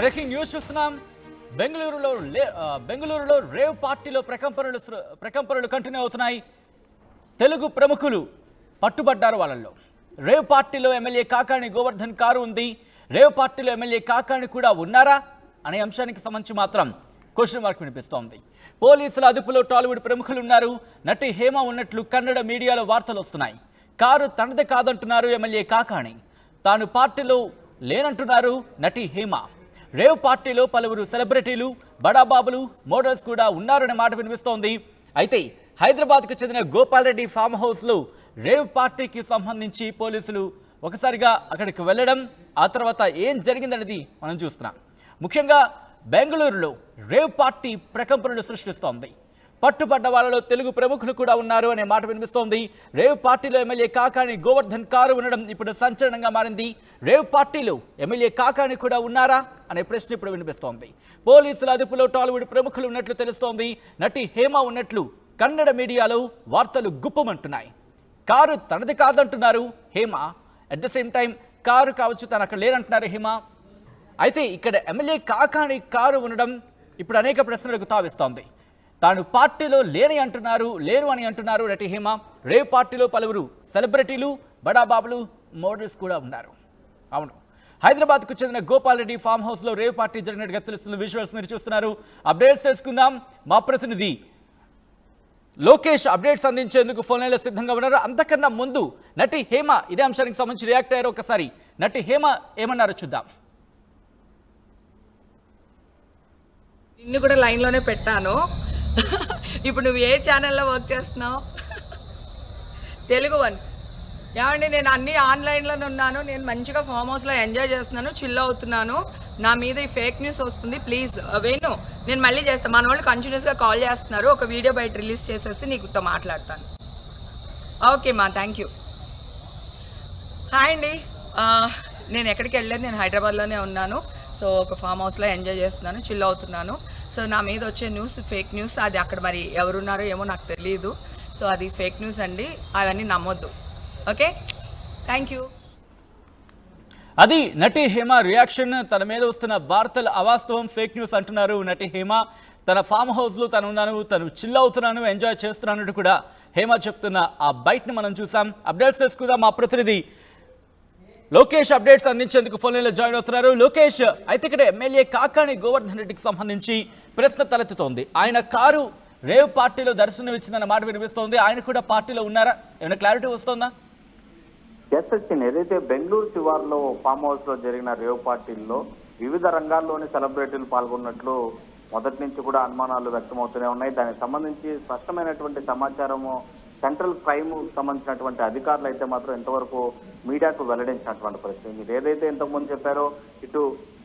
Breaking news చూస్తున్నాం. బెంగళూరులో rave పార్టీలో ప్రకంపనలు కంటిన్యూ అవుతున్నాయి. తెలుగు ప్రముఖులు పట్టుబడ్డారు. వాళ్ళల్లో రేవ్ పార్టీలో ఎమ్మెల్యే కాకాణి గోవర్ధన్ కారు ఉంది. రేవ్ పార్టీలో ఎమ్మెల్యే కాకాణి కూడా ఉన్నారా అనే అంశానికి సంబంధించి మాత్రం క్వశ్చన్ మార్క్ వినిపిస్తోంది. పోలీసుల అదుపులో టాలీవుడ్ ప్రముఖులు ఉన్నారు. నటి హేమ ఉన్నట్లు కన్నడ మీడియాలో వార్తలు వస్తున్నాయి. కారు తనది కాదంటున్నారు ఎమ్మెల్యే కాకాణి. తాను పార్టీలో లేనంటున్నారు నటి హేమ. రేవ్ పార్టీలో పలువురు సెలబ్రిటీలు, బడాబాబులు, మోడల్స్ కూడా ఉన్నారనే మాట వినిపిస్తోంది. అయితే హైదరాబాద్కు చెందిన గోపాల్ రెడ్డి ఫామ్ హౌస్లో రేవ్ పార్టీకి సంబంధించి పోలీసులు ఒకసారిగా అక్కడికి వెళ్ళడం, ఆ తర్వాత ఏం జరిగిందనేది మనం చూస్తున్నాం. ముఖ్యంగా బెంగళూరులో రేవ్ పార్టీ ప్రకంపనలు సృష్టిస్తోంది. పట్టుబడ్డ వాళ్ళలో తెలుగు ప్రముఖులు కూడా ఉన్నారు అనే మాట వినిపిస్తోంది. రేవ్ పార్టీలో ఎమ్మెల్యే కాకాణి గోవర్ధన్ కారు ఉండడం ఇప్పుడు సంచలనంగా మారింది. రేవ్ పార్టీలో ఎమ్మెల్యే కాకాణి కూడా ఉన్నారా అనే ప్రశ్న ఇప్పుడు వినిపిస్తోంది. పోలీసుల అదుపులో టాలీవుడ్ ప్రముఖులు ఉన్నట్లు తెలుస్తోంది. నటి హేమ ఉన్నట్లు కన్నడ మీడియాలో వార్తలు గుప్పమంటున్నాయి. కారు తనది కాదంటున్నారు Hema. At the same time car కావచ్చు తను అక్కడ లేనంటున్నారు హేమ. అయితే ఇక్కడ ఎమ్మెల్యే కాకాణి కారు ఉండడం ఇప్పుడు అనేక ప్రశ్నలకు తావిస్తోంది. తాను పార్టీలో లేను అని అంటున్నారు నటి హేమ. రేవ్ పార్టీలో పలువురు సెలబ్రిటీలు, బడాబాబులు, మోడల్స్ కూడా ఉన్నారు. అవును, హైదరాబాద్కు చెందిన గోపాల్ రెడ్డి ఫామ్ హౌస్లో రేవ్ పార్టీ జరిగినట్టుగా తెలుస్తున్న విజువల్స్ మీరు చూస్తున్నారు. అప్డేట్స్ తెలుసుకుందాం. మా ప్రతినిధి లోకేష్ అప్డేట్స్ అందించేందుకు ఫోన్ లైన్లో సిద్ధంగా ఉన్నారు. అంతకన్నా ముందు నటి హేమ ఇదే అంశానికి సంబంధించి రియాక్ట్ అయ్యారు. ఒకసారి నటి హేమ ఏమన్నారో చూద్దాం. నిన్ను కూడా లైన్లోనే పెట్టాను. ఇప్పుడు నువ్వు ఏ ఛానల్లో వర్క్ చేస్తున్నావు? తెలుగు వన్. ఏమండి, నేను అన్నీ ఆన్లైన్లోనే ఉన్నాను. నేను మంచిగా ఫామ్ హౌస్లో ఎంజాయ్ చేస్తున్నాను, చిల్ అవుతున్నాను. నా మీద ఈ ఫేక్ న్యూస్ వస్తుంది. ప్లీజ్ వేణు, నేను మళ్ళీ చేస్తాను. మన వాళ్ళు కంటిన్యూస్గా కాల్ చేస్తున్నారు. ఒక వీడియో బయట రిలీజ్ చేసేసి నీకుతో మాట్లాడతాను. ఓకే మా, థ్యాంక్ యూ. హాయ్ అండి, నేను ఎక్కడికి వెళ్ళలేదు, నేను హైదరాబాద్లోనే ఉన్నాను. సో ఒక ఫామ్ హౌస్లో ఎంజాయ్ చేస్తున్నాను, చిల్ అవుతున్నాను. సో నా మీద వచ్చే న్యూస్ ఫేక్ న్యూస్. అది అక్కడ మరి ఎవరున్నారో ఏమో నాకు తెలియదు. సో అది ఫేక్ న్యూస్ అండి, అవన్నీ నమ్మొద్దు. Okay, thank you. అది నటి హేమ రియాక్షన్. తన మీద వస్తున్న వార్తలు అవాస్తవం, ఫేక్ న్యూస్ అంటున్నారు నటి హేమ. తన ఫామ్ హౌస్లో తను ఉన్నాను, తను చిల్ అవుతున్నాను, ఎంజాయ్ చేస్తున్నాను కూడా హేమ చెప్తున్న ఆ బైట్ని మనం చూసాం. అప్డేట్స్ తెలుసుకుందాం. మా ప్రతినిధి లోకేష్ అప్డేట్స్ అందించేందుకు ఫోన్ లైన్లో జాయిన్ అవుతున్నారు. లోకేష్, అయితే ఇక్కడ ఎమ్మెల్యే కాకాణి గోవర్ధన్ రెడ్డికి సంబంధించి ప్రశ్న తలెత్తుతోంది. ఆయన కారు రేవ్ పార్టీలో దర్శనం ఇచ్చిందన్న మాట వినిపిస్తోంది. ఆయన కూడా పార్టీలో ఉన్నారా? ఏమైనా క్లారిటీ వస్తుందా? ఎస్ వచ్చింది. ఏదైతే బెంగళూరు శివార్లో ఫామ్ హౌస్ లో జరిగిన రేవ్ పార్టీల్లో వివిధ రంగాల్లోని సెలబ్రిటీలు పాల్గొన్నట్లు మొదటి నుంచి కూడా అనుమానాలు వ్యక్తమవుతూనే ఉన్నాయి. దానికి సంబంధించి స్పష్టమైనటువంటి సమాచారము సెంట్రల్ క్రైమ్ సంబంధించినటువంటి అధికారులు అయితే మాత్రం ఇంతవరకు మీడియాకు వెల్లడించినటువంటి పరిస్థితి. మీరు ఏదైతే ఇంతకుముందు చెప్పారో, ఇటు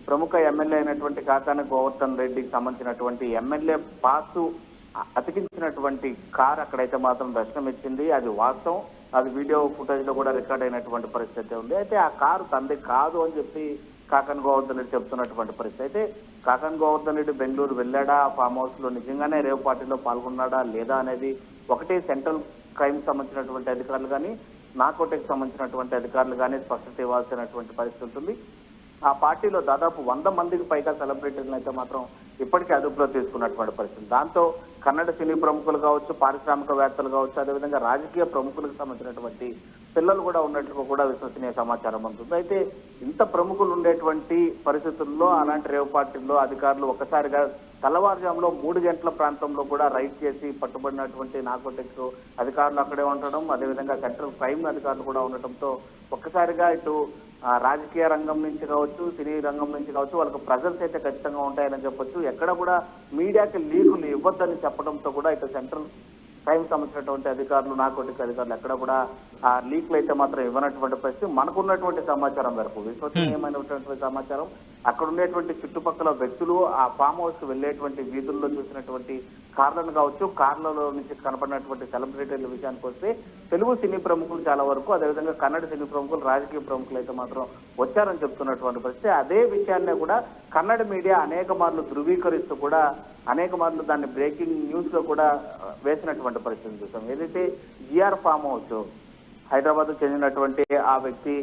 ప్రముఖ ఎమ్మెల్యే అయినటువంటి కాకాణి గోవర్ధన్ రెడ్డికి సంబంధించినటువంటి ఎమ్మెల్యే పాసు అతికించినటువంటి కార్ అక్కడైతే మాత్రం దర్శనం ఇచ్చింది. అది వాస్తవం. అది వీడియో ఫుటేజ్ లో కూడా రికార్డ్ అయినటువంటి పరిస్థితి ఉంది. అయితే ఆ కారు తంది కాదు అని చెప్పి కాకాణి గోవర్ధన్ రెడ్డి చెప్తున్నటువంటి పరిస్థితి. అయితే కాకాణి గోవర్ధన్ రెడ్డి బెంగళూరు వెళ్ళాడా, ఫామ్ హౌస్ లో నిజంగానే రేవ్ పార్టీలో పాల్గొన్నాడా లేదా అనేది ఒకటి సెంట్రల్ క్రైమ్ సంబంధించినటువంటి అధికారులు కానీ, నార్కోటిక్ సంబంధించినటువంటి అధికారులు కానీ స్పష్టత ఇవ్వాల్సినటువంటి పరిస్థితి ఉంటుంది. ఆ పార్టీలో దాదాపు 100 మందికి పైగా సెలబ్రిటీలను అయితే మాత్రం ఇప్పటికే అదుపులో తీసుకున్నటువంటి పరిస్థితి. దాంతో కన్నడ సినీ ప్రముఖులు కావచ్చు, పారిశ్రామికవేత్తలు కావచ్చు, అదేవిధంగా రాజకీయ ప్రముఖులకు సంబంధించినటువంటి పిల్లలు కూడా ఉన్నట్లు కూడా విశ్వసనీయ సమాచారం ఉంటుంది. అయితే ఇంత ప్రముఖులు ఉండేటువంటి పరిస్థితుల్లో అలాంటి రేవ్ పార్టీల్లో అధికారులు ఒక్కసారిగా తెల్లవారుజాములో 3 గంటల ప్రాంతంలో కూడా రైడ్ చేసి పట్టుబడినటువంటి నార్కోటిక్స్ అధికారులు అక్కడే ఉండడం, అదేవిధంగా సెంట్రల్ క్రైమ్ అధికారులు కూడా ఉండటంతో ఒక్కసారిగా ఇటు రాజకీయ రంగం నుంచి కావచ్చు, సినీ రంగం నుంచి కావచ్చు, వాళ్ళకి ప్రెజర్స్ అయితే ఖచ్చితంగా ఉంటాయని చెప్పొచ్చు. ఎక్కడ కూడా మీడియాకి లీకులు ఇవ్వద్దని చెప్పడంతో కూడా ఇటు సెంట్రల్ క్రైమ్ సంబంధించినటువంటి అధికారులు, నార్కోటిక్ అధికారులు ఎక్కడ కూడా ఆ లీక్లు అయితే మాత్రం ఇవ్వనటువంటి పరిస్థితి. మనకున్నటువంటి సమాచారం వరకు, విశ్వసనీయమైనటువంటి సమాచారం, అక్కడ ఉండేటువంటి చుట్టుపక్కల వ్యక్తులు ఆ ఫామ్ హౌస్ వెళ్ళేటువంటి వీధుల్లో చూసినటువంటి కార్లను కావచ్చు, కార్లలో నుంచి కనపడినటువంటి సెలబ్రిటీల విషయానికి వస్తే తెలుగు సినీ ప్రముఖులు చాలా వరకు, అదేవిధంగా కన్నడ సినీ ప్రముఖులు, రాజకీయ ప్రముఖులు అయితే మాత్రం వచ్చారని చెప్తున్నటువంటి పరిస్థితి. అదే విషయాన్నే కూడా కన్నడ మీడియా అనేక మార్లు ధృవీకరిస్తూ కూడా అనేక మార్లు దాన్ని బ్రేకింగ్ న్యూస్ లో కూడా వేసినటువంటి పరిస్థితిని చూసాం. ఏదైతే జిఆర్ ఫామ్ హౌస్ హైదరాబాద్ చెందినటువంటి ఆ వ్యక్తి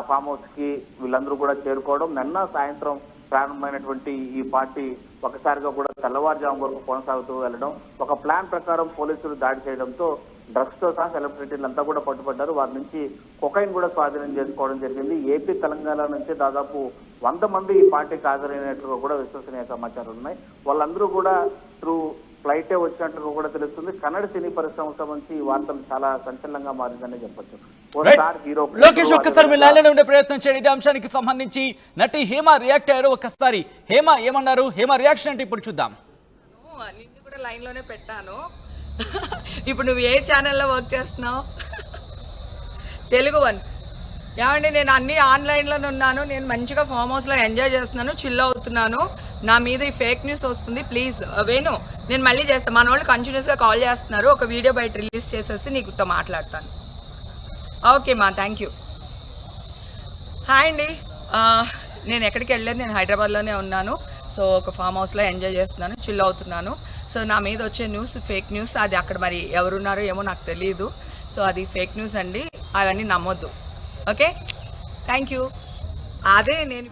ఫామ్ హౌస్ కి వీళ్ళందరూ కూడా చేరుకోవడం, నిన్న సాయంత్రం ప్రారంభమైనటువంటి ఈ పార్టీ ఒకసారిగా కూడా తెల్లవారుజాము వరకు కొనసాగుతూ వెళ్ళడం, ఒక ప్లాన్ ప్రకారం పోలీసులు దాడి చేయడంతో డ్రగ్స్ తో సహా సెలబ్రిటీలంతా కూడా పట్టుబడ్డారు. వారి నుంచి కొకైన్ కూడా స్వాధీనం చేసుకోవడం జరిగింది. ఏపీ, తెలంగాణ నుంచి దాదాపు 100 మంది ఈ పార్టీకి హాజరైనట్లుగా కూడా విశ్వసనీయ సమాచారం ఉన్నాయి. వాళ్ళందరూ కూడా త్రూ ఫ్లైటే వచ్చినట్లుగా కూడా తెలుస్తుంది. కన్నడ సినీ పరిశ్రమకు సంబంధించి ఈ వార్తలు చాలా సంచలనంగా మారిందని చెప్పొచ్చు. హీరో లోకేష్ ఒక్కసారి మీరు లైన్లో ఉండే ప్రయత్నం చేయండి. ఇదే అంశానికి సంబంధించి నటి హేమ రియాక్ట్ అయ్యారు. ఒక్కసారి హేమ ఏమన్నారు, హేమ రియాక్షన్ అంటే ఇప్పుడు చూద్దాం. నిన్ను కూడా లైన్లోనే పెట్టాను. ఇప్పుడు నువ్వు ఏ ఛానల్లో వర్క్ చేస్తున్నావు? తెలుగు వన్. ఏమండి, నేను అన్ని ఆన్లైన్లోనే ఉన్నాను. నేను మంచిగా ఫామ్ హౌస్లో ఎంజాయ్ చేస్తున్నాను, చిల్ అవుతున్నాను. నా మీద ఈ ఫేక్ న్యూస్ వస్తుంది. ప్లీజ్ వేణు, నేను మళ్ళీ చేస్తాను. మన వాళ్ళు కంటిన్యూస్గా కాల్ చేస్తున్నారు. ఒక వీడియో బయట రిలీజ్ చేసేసి నీకుతో మాట్లాడతాను. ఓకే మా, థ్యాంక్ యూ. హాయ్ అండి, నేను ఎక్కడికి వెళ్ళలేదు, నేను హైదరాబాద్లోనే ఉన్నాను. సో ఒక ఫామ్ హౌస్లో ఎంజాయ్ చేస్తున్నాను, చిల్ అవుతున్నాను. సో నా మీద వచ్చే న్యూస్ ఫేక్ న్యూస్. అది అక్కడ మరి ఎవరున్నారో ఏమో నాకు తెలియదు. సో అది ఫేక్ న్యూస్ అండి, అవన్నీ నమ్మొద్దు. Okay, thank you. అదే నేను